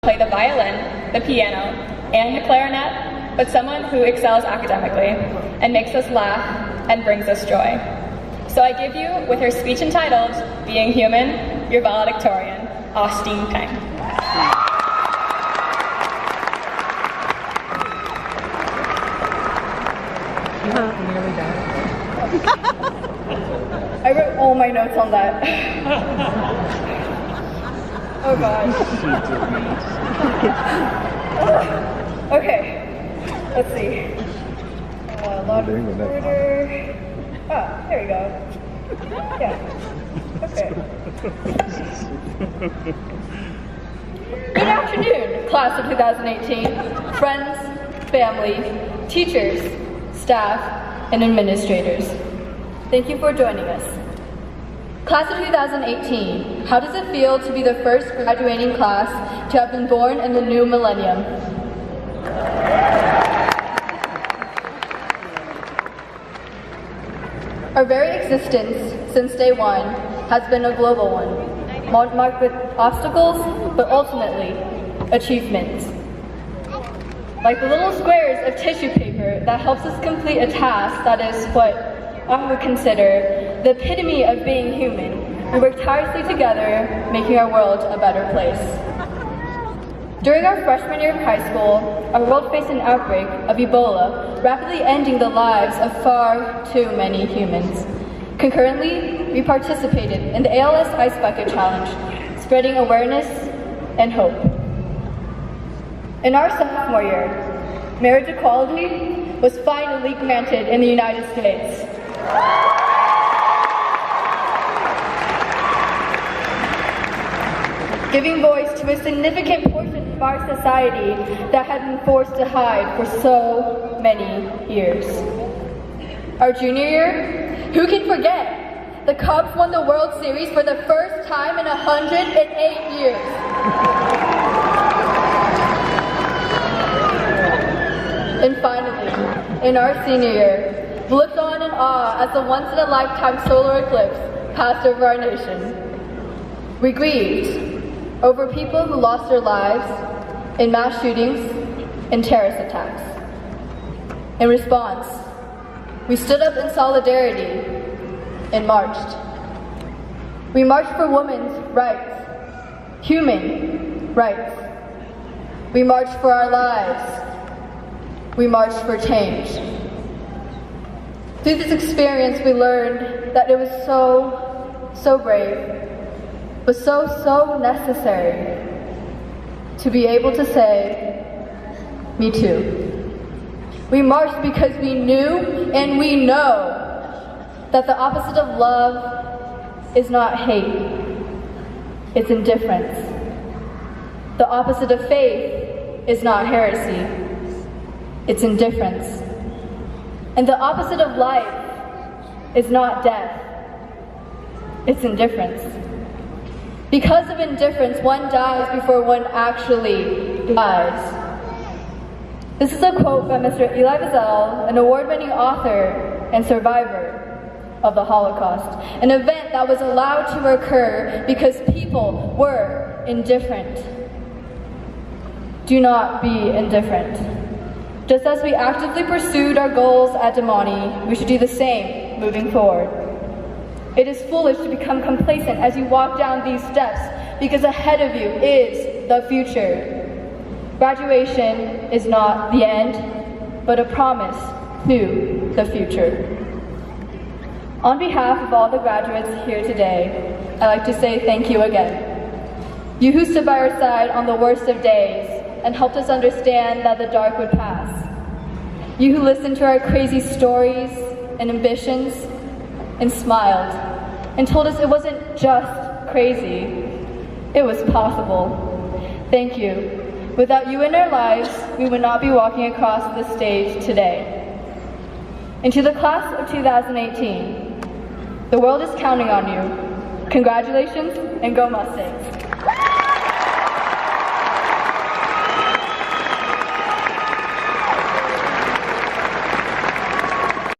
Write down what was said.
play the violin, the piano, and the clarinet, but someone who excels academically and makes us laugh and brings us joy. So I give you, with her speech entitled, Being Human, your valedictorian, Austine Peng. I wrote all my notes on that. Oh God. Okay, let's see. Lot of order. Ah, there we go. Yeah. Okay. Good afternoon, class of 2018, friends, family, teachers, staff, and administrators. Thank you for joining us. Class of 2018, how does it feel to be the first graduating class to have been born in the new millennium? Our very existence since day one has been a global one, marked with obstacles, but ultimately, achievements. Like the little squares of tissue paper that helps us complete a task that is what I would consider the epitome of being human. We work tirelessly together, making our world a better place. During our freshman year of high school, our world faced an outbreak of Ebola, rapidly ending the lives of far too many humans. Concurrently, we participated in the ALS Ice Bucket Challenge, spreading awareness and hope. In our sophomore year, marriage equality was finally granted in the United States. Giving voice to a significant portion of our society that had been forced to hide for so many years. Our junior year, who can forget? The Cubs won the World Series for the first time in 108 years. And finally, in our senior year, we looked on in awe as the once-in-a-lifetime solar eclipse passed over our nation. We grieved over people who lost their lives in mass shootings and terrorist attacks. In response, we stood up in solidarity and marched. We marched for women's rights, human rights. We marched for our lives. We marched for change. Through this experience, we learned that it was so brave, but so necessary to be able to say, me too. We marched because we knew and we know that the opposite of love is not hate, it's indifference. The opposite of faith is not heresy, it's indifference. And the opposite of life is not death, it's indifference. Because of indifference, one dies before one actually dies. This is a quote by Mr. Elie Wiesel, an award-winning author and survivor of the Holocaust, an event that was allowed to occur because people were indifferent. Do not be indifferent. Just as we actively pursued our goals at Damani, we should do the same moving forward. It is foolish to become complacent as you walk down these steps because ahead of you is the future. Graduation is not the end, but a promise to the future. On behalf of all the graduates here today, I'd like to say thank you again. You who stood by our side on the worst of days and helped us understand that the dark would pass. You who listened to our crazy stories and ambitions and smiled and told us it wasn't just crazy, it was possible. Thank you. Without you in our lives, we would not be walking across this stage today. And to the class of 2018, the world is counting on you. Congratulations and go Mustangs.